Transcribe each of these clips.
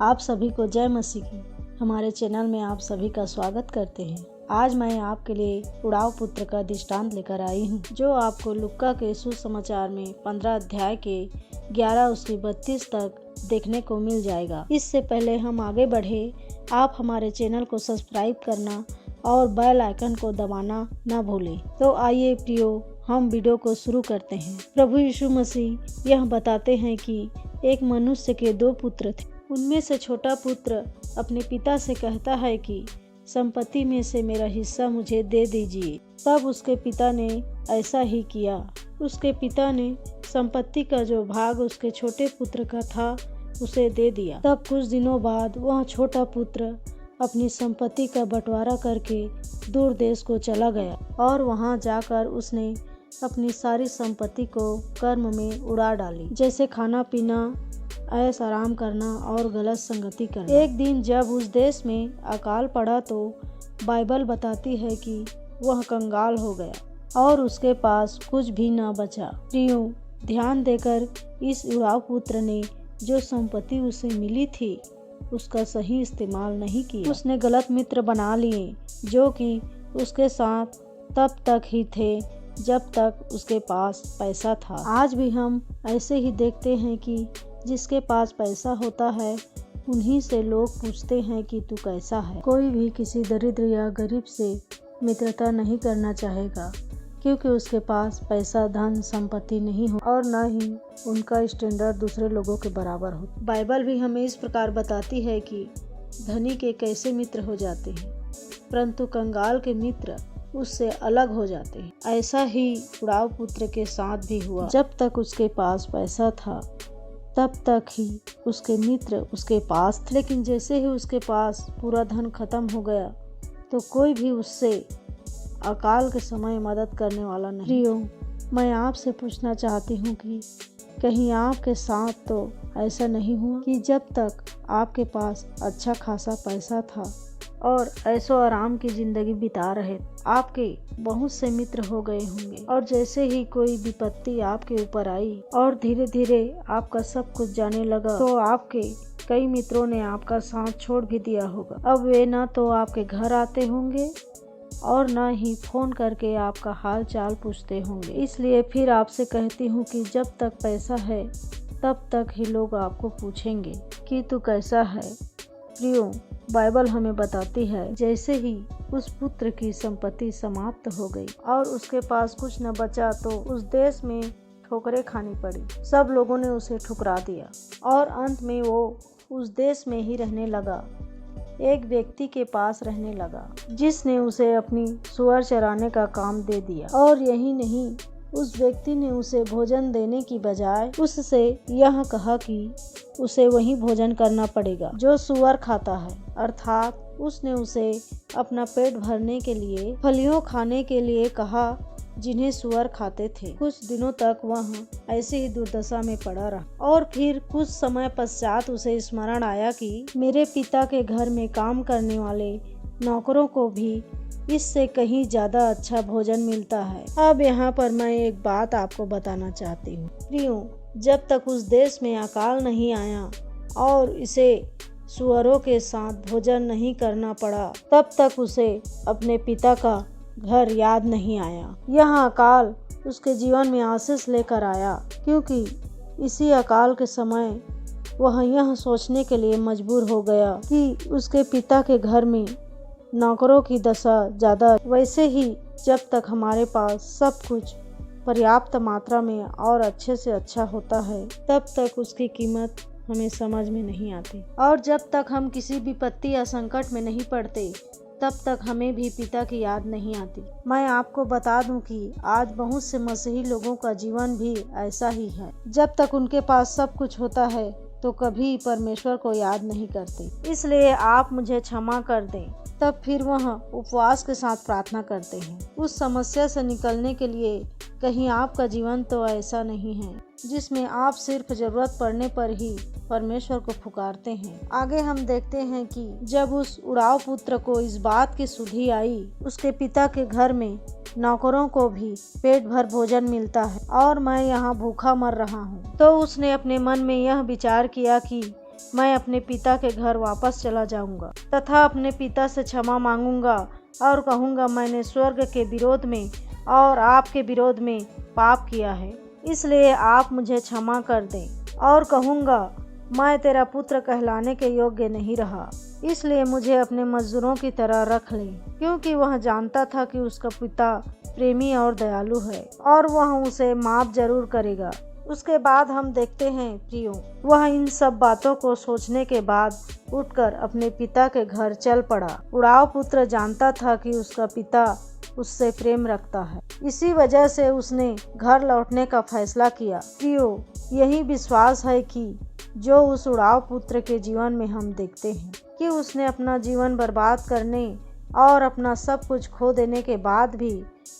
आप सभी को जय मसीह की। हमारे चैनल में आप सभी का स्वागत करते हैं। आज मैं आपके लिए उड़ाव पुत्र का दृष्टांत लेकर आई हूँ, जो आपको लुक्का के सुसमाचार में 15 अध्याय के 11 उसकी 32 तक देखने को मिल जाएगा। इससे पहले हम आगे बढ़े, आप हमारे चैनल को सब्सक्राइब करना और बेल आइकन को दबाना न भूलें। तो आइए प्रियो, हम वीडियो को शुरू करते हैं। प्रभु यीशु मसीह यह बताते हैं कि एक मनुष्य के 2 पुत्र थे। उनमें से छोटा पुत्र अपने पिता से कहता है कि संपत्ति में से मेरा हिस्सा मुझे दे दीजिए। तब उसके पिता ने ऐसा ही किया। उसके पिता ने संपत्ति का जो भाग उसके छोटे पुत्र का था उसे दे दिया। तब कुछ दिनों बाद वह छोटा पुत्र अपनी संपत्ति का बंटवारा करके दूर देश को चला गया और वहां जाकर उसने अपनी सारी संपत्ति को कर्म में उड़ा डाली, जैसे खाना पीना, ऐश आराम करना और गलत संगति करना। एक दिन जब उस देश में अकाल पड़ा तो बाइबल बताती है कि वह कंगाल हो गया और उसके पास कुछ भी न बचा। प्रियो, ध्यान देकर इस उड़ाव पुत्र ने जो संपत्ति उसे मिली थी उसका सही इस्तेमाल नहीं किया। उसने गलत मित्र बना लिए जो कि उसके साथ तब तक ही थे जब तक उसके पास पैसा था। आज भी हम ऐसे ही देखते हैं कि जिसके पास पैसा होता है उन्हीं से लोग पूछते हैं कि तू कैसा है। कोई भी किसी दरिद्र या गरीब से मित्रता नहीं करना चाहेगा, क्योंकि उसके पास पैसा, धन, संपत्ति नहीं हो और न ही उनका स्टैंडर्ड दूसरे लोगों के बराबर हो। बाइबल भी हमें इस प्रकार बताती है कि धनी के कैसे मित्र हो जाते हैं, परंतु कंगाल के मित्र उससे अलग हो जाते हैं। ऐसा ही उड़ाव पुत्र के साथ भी हुआ। जब तक उसके पास पैसा था तब तक ही उसके मित्र उसके पास थे, लेकिन जैसे ही उसके पास पूरा धन खत्म हो गया तो कोई भी उससे अकाल के समय मदद करने वाला नहीं। प्रियो, मैं आपसे पूछना चाहती हूँ कि कहीं आपके साथ तो ऐसा नहीं हुआ कि जब तक आपके पास अच्छा खासा पैसा था और ऐशो आराम की जिंदगी बिता रहे, आपके बहुत से मित्र हो गए होंगे और जैसे ही कोई विपत्ति आपके ऊपर आई और धीरे धीरे आपका सब कुछ जाने लगा तो आपके कई मित्रों ने आपका साथ छोड़ भी दिया होगा। अब वे ना तो आपके घर आते होंगे और ना ही फोन करके आपका हाल चाल पूछते होंगे। इसलिए फिर आपसे कहती हूँ कि जब तक पैसा है तब तक ही लोग आपको पूछेंगे कि तू कैसा है। प्रियो, बाइबल हमें बताती है जैसे ही उस पुत्र की संपत्ति समाप्त हो गई और उसके पास कुछ न बचा तो उस देश में ठोकरें खानी पड़ी। सब लोगों ने उसे ठुकरा दिया और अंत में वो उस देश में ही रहने लगा। एक व्यक्ति के पास रहने लगा जिसने उसे अपनी सुअर चराने का काम दे दिया। और यही नहीं, उस व्यक्ति ने उसे भोजन देने की बजाय उससे यह कहा कि उसे वही भोजन करना पड़ेगा जो सुअर खाता है। अर्थात उसने उसे अपना पेट भरने के लिए फलियों खाने के लिए कहा जिन्हें सुअर खाते थे। कुछ दिनों तक वह ऐसे ही दुर्दशा में पड़ा रहा और फिर कुछ समय पश्चात उसे स्मरण आया कि मेरे पिता के घर में काम करने वाले नौकरों को भी इससे कहीं ज्यादा अच्छा भोजन मिलता है। अब यहाँ पर मैं एक बात आपको बताना चाहती हूँ। प्रियो, जब तक उस देश में अकाल नहीं आया और इसे सुअरों के साथ भोजन नहीं करना पड़ा, तब तक उसे अपने पिता का घर याद नहीं आया। यह अकाल उसके जीवन में आशीष लेकर आया, क्योंकि इसी अकाल के समय वह यह सोचने के लिए मजबूर हो गया कि उसके पिता के घर में नौकरों की दशा ज्यादा। वैसे ही जब तक हमारे पास सब कुछ पर्याप्त मात्रा में और अच्छे से अच्छा होता है तब तक उसकी कीमत हमें समझ में नहीं आती, और जब तक हम किसी विपत्ति या संकट में नहीं पड़ते तब तक हमें भी पिता की याद नहीं आती। मैं आपको बता दूं कि आज बहुत से मसीही लोगों का जीवन भी ऐसा ही है। जब तक उनके पास सब कुछ होता है तो कभी परमेश्वर को याद नहीं करते। इसलिए आप मुझे क्षमा कर दें। तब फिर वह उपवास के साथ प्रार्थना करते हैं। उस समस्या से निकलने के लिए कहीं आपका जीवन तो ऐसा नहीं है जिसमें आप सिर्फ जरूरत पड़ने पर ही परमेश्वर को पुकारते हैं। आगे हम देखते हैं कि जब उस उड़ाव पुत्र को इस बात की सुधि आई, उसके पिता के घर में नौकरों को भी पेट भर भोजन मिलता है और मैं यहाँ भूखा मर रहा हूँ, तो उसने अपने मन में यह विचार किया कि मैं अपने पिता के घर वापस चला जाऊंगा तथा अपने पिता से क्षमा मांगूंगा और कहूंगा मैंने स्वर्ग के विरोध में और आपके विरोध में पाप किया है, इसलिए आप मुझे क्षमा कर दें। और कहूंगा मैं तेरा पुत्र कहलाने के योग्य नहीं रहा, इसलिए मुझे अपने मजदूरों की तरह रख ले। क्योंकि वह जानता था कि उसका पिता प्रेमी और दयालु है और वह उसे माफ जरूर करेगा। उसके बाद हम देखते हैं प्रियो, वह इन सब बातों को सोचने के बाद उठकर अपने पिता के घर चल पड़ा। उड़ाव पुत्र जानता था कि उसका पिता उससे प्रेम रखता है, इसी वजह से उसने घर लौटने का फैसला किया। प्रियो, यही विश्वास है कि जो उस उड़ाव पुत्र के जीवन में हम देखते हैं कि उसने अपना जीवन बर्बाद करने और अपना सब कुछ खो देने के बाद भी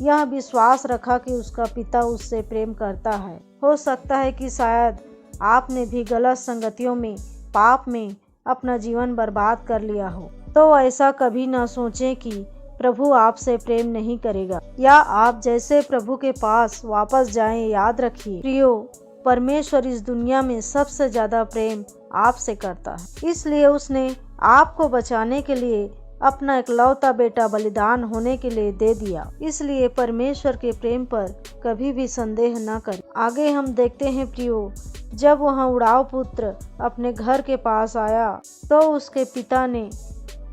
यह विश्वास रखा कि उसका पिता उससे प्रेम करता है। हो सकता है कि शायद आपने भी गलत संगतियों में, पाप में अपना जीवन बर्बाद कर लिया हो, तो ऐसा कभी ना सोचें कि प्रभु आपसे प्रेम नहीं करेगा या आप जैसे प्रभु के पास वापस जाएं। याद रखिए प्रियो, परमेश्वर इस दुनिया में सबसे ज्यादा प्रेम आपसे करता है, इसलिए उसने आपको बचाने के लिए अपना इकलौता बेटा बलिदान होने के लिए दे दिया। इसलिए परमेश्वर के प्रेम पर कभी भी संदेह न करें। आगे हम देखते हैं प्रियो, जब वह उड़ाव पुत्र अपने घर के पास आया तो उसके पिता ने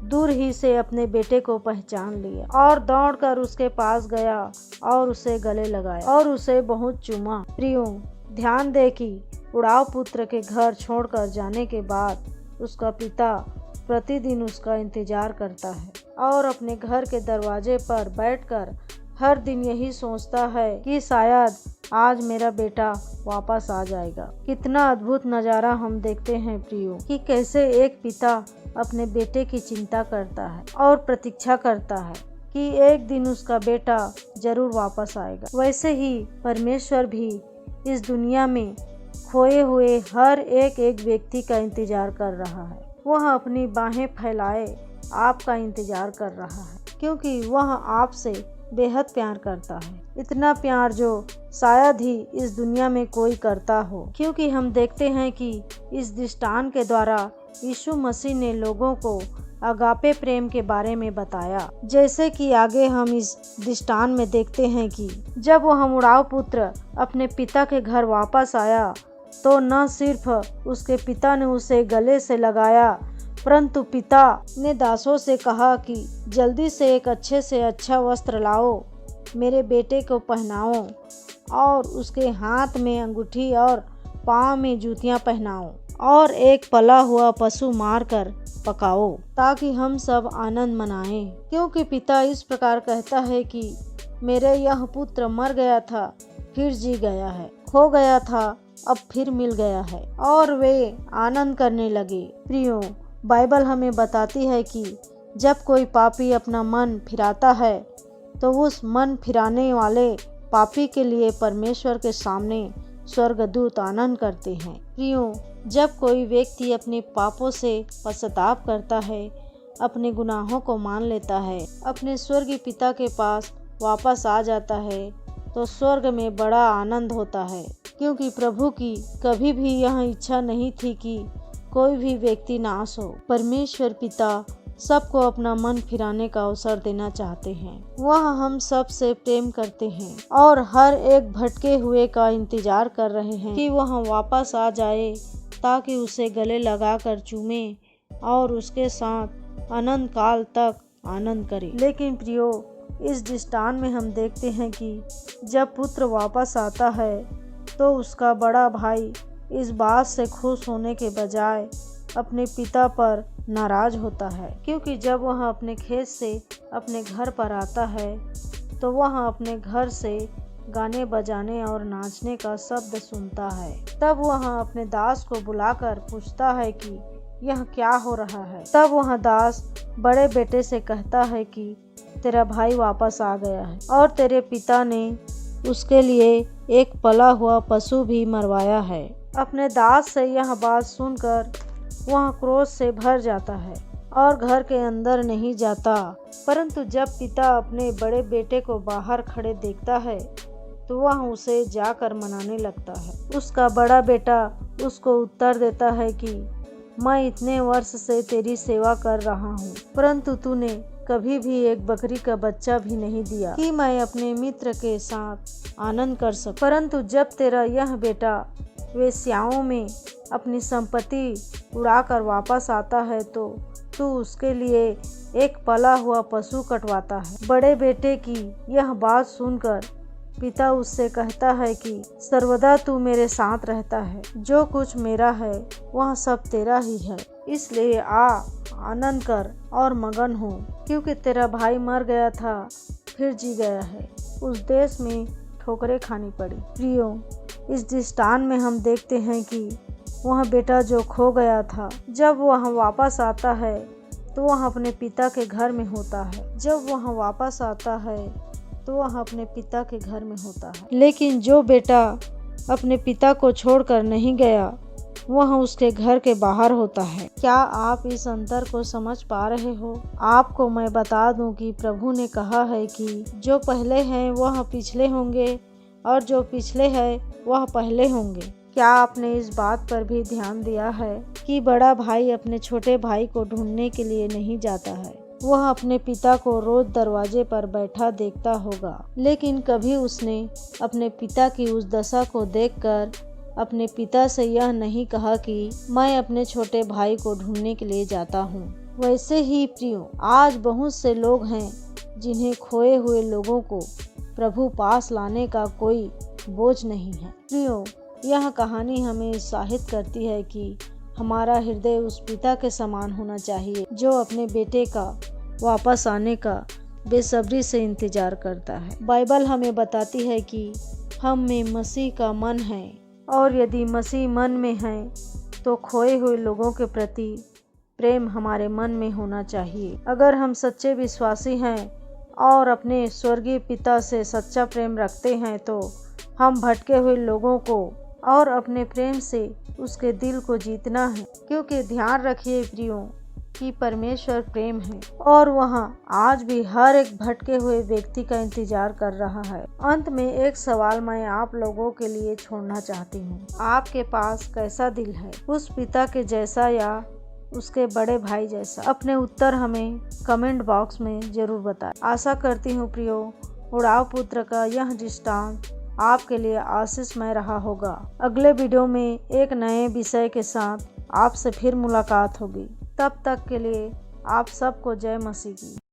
दूर ही से अपने बेटे को पहचान लिया और दौड़कर उसके पास गया और उसे गले लगाया और उसे बहुत चूमा। प्रियो, ध्यान दे कि उड़ाव पुत्र के घर छोड़कर जाने के बाद उसका पिता प्रतिदिन उसका इंतजार करता है और अपने घर के दरवाजे पर बैठकर हर दिन यही सोचता है कि शायद आज मेरा बेटा वापस आ जाएगा। कितना अद्भुत नज़ारा हम देखते हैं प्रियो कि कैसे एक पिता अपने बेटे की चिंता करता है और प्रतीक्षा करता है कि एक दिन उसका बेटा जरूर वापस आएगा। वैसे ही परमेश्वर भी इस दुनिया में खोए हुए हर एक व्यक्ति का इंतजार कर रहा है। वह अपनी बाहें फैलाए आपका इंतजार कर रहा है, क्योंकि वह आपसे बेहद प्यार करता है। इतना प्यार जो शायद ही इस दुनिया में कोई करता हो, क्योंकि हम देखते हैं कि इस दृष्टांत के द्वारा यीशु मसीह ने लोगों को अगापे प्रेम के बारे में बताया। जैसे कि आगे हम इस दृष्टांत में देखते हैं कि जब वह उड़ाव पुत्र अपने पिता के घर वापस आया तो न सिर्फ उसके पिता ने उसे गले से लगाया, परंतु पिता ने दासों से कहा कि जल्दी से एक अच्छे से अच्छा वस्त्र लाओ, मेरे बेटे को पहनाओ और उसके हाथ में अंगूठी और पाँव में जूतियां पहनाओ और एक पला हुआ पशु मारकर पकाओ, ताकि हम सब आनंद मनाएं। क्योंकि पिता इस प्रकार कहता है कि मेरे यह पुत्र मर गया था फिर जी गया है, खो गया था अब फिर मिल गया है, और वे आनंद करने लगे। प्रियो, बाइबल हमें बताती है कि जब कोई पापी अपना मन फिराता है तो उस मन फिराने वाले पापी के लिए परमेश्वर के सामने स्वर्गदूत आनंद करते हैं। प्रियो, जब कोई व्यक्ति अपने पापों से पश्चाताप करता है, अपने गुनाहों को मान लेता है, अपने स्वर्गीय पिता के पास वापस आ जाता है, तो स्वर्ग में बड़ा आनंद होता है। क्योंकि प्रभु की कभी भी यह इच्छा नहीं थी कि कोई भी व्यक्ति नाश हो। परमेश्वर पिता सबको अपना मन फिराने का अवसर देना चाहते हैं। वह हम सब से प्रेम करते हैं और हर एक भटके हुए का इंतजार कर रहे हैं कि वह वापस आ जाए, ताकि उसे गले लगाकर चूमे और उसके साथ अनंत काल तक आनंद करे। लेकिन प्रियो, इस दृष्टांत में हम देखते हैं कि जब पुत्र वापस आता है तो उसका बड़ा भाई इस बात से खुश होने के बजाय अपने पिता पर नाराज होता है, क्योंकि जब वह अपने खेत से अपने घर पर आता है तो वह अपने घर से गाने बजाने और नाचने का शब्द सुनता है। तब वह अपने दास को बुलाकर पूछता है कि यह क्या हो रहा है। तब वह दास बड़े बेटे से कहता है कि तेरा भाई वापस आ गया है और तेरे पिता ने उसके लिए एक पला हुआ पशु भी मरवाया है। अपने दास से यह बात सुनकर वह क्रोध से भर जाता है और घर के अंदर नहीं जाता, परंतु जब पिता अपने बड़े बेटे को बाहर खड़े देखता है तो वह उसे जाकर मनाने लगता है। उसका बड़ा बेटा उसको उत्तर देता है कि मैं इतने वर्ष से तेरी सेवा कर रहा हूँ, परंतु तूने कभी भी एक बकरी का बच्चा भी नहीं दिया कि मैं अपने मित्र के साथ आनंद कर सकूं। परंतु जब तेरा यह बेटा वेश्याओं में अपनी संपत्ति उड़ाकर वापस आता है तो तू उसके लिए एक पला हुआ पशु कटवाता है। बड़े बेटे की यह बात सुनकर पिता उससे कहता है कि सर्वदा तू मेरे साथ रहता है, जो कुछ मेरा है वह सब तेरा ही है, इसलिए आनंद कर और मगन हो, क्योंकि तेरा भाई मर गया था फिर जी गया है। उस देश में ठोकरें खानी पड़ी। प्रियो, इस दृष्टांत में हम देखते हैं कि वह बेटा जो खो गया था, जब वह वापस आता है तो वह अपने पिता के घर में होता है। जब वह वापस आता है तो वह अपने पिता के घर में होता है। लेकिन जो बेटा अपने पिता को छोड़कर नहीं गया, वह उसके घर के बाहर होता है। क्या आप इस अंतर को समझ पा रहे हो? आपको मैं बता दूं कि प्रभु ने कहा है कि जो पहले हैं वह पिछले होंगे और जो पिछले हैं वह पहले होंगे। क्या आपने इस बात पर भी ध्यान दिया है कि बड़ा भाई अपने छोटे भाई को ढूंढने के लिए नहीं जाता है? वह अपने पिता को रोज दरवाजे पर बैठा देखता होगा, लेकिन कभी उसने अपने पिता की उस दशा को देखकर अपने पिता से यह नहीं कहा कि मैं अपने छोटे भाई को ढूंढने के लिए जाता हूँ। वैसे ही प्रियो, आज बहुत से लोग हैं जिन्हें खोए हुए लोगों को प्रभु पास लाने का कोई बोझ नहीं है। प्रियो, यह कहानी हमें उत्साहित करती है कि हमारा हृदय उस पिता के समान होना चाहिए जो अपने बेटे का वापस आने का बेसब्री से इंतजार करता है। बाइबल हमें बताती है कि हम में मसीह का मन है, और यदि मसीह मन में है तो खोए हुए लोगों के प्रति प्रेम हमारे मन में होना चाहिए। अगर हम सच्चे विश्वासी हैं और अपने स्वर्गीय पिता से सच्चा प्रेम रखते हैं तो हम भटके हुए लोगों को और अपने प्रेम से उसके दिल को जीतना है, क्योंकि ध्यान रखिए प्रियो कि परमेश्वर प्रेम है और वह आज भी हर एक भटके हुए व्यक्ति का इंतजार कर रहा है। अंत में एक सवाल मैं आप लोगों के लिए छोड़ना चाहती हूँ। आपके पास कैसा दिल है, उस पिता के जैसा या उसके बड़े भाई जैसा? अपने उत्तर हमें कमेंट बॉक्स में जरूर बताएं। आशा करती हूँ प्रियो, उड़ाव पुत्र का यह दृष्टांत आपके लिए आशीषमय रहा होगा। अगले वीडियो में एक नए विषय के साथ आपसे फिर मुलाकात होगी। तब तक के लिए आप सबको जय मसीह की।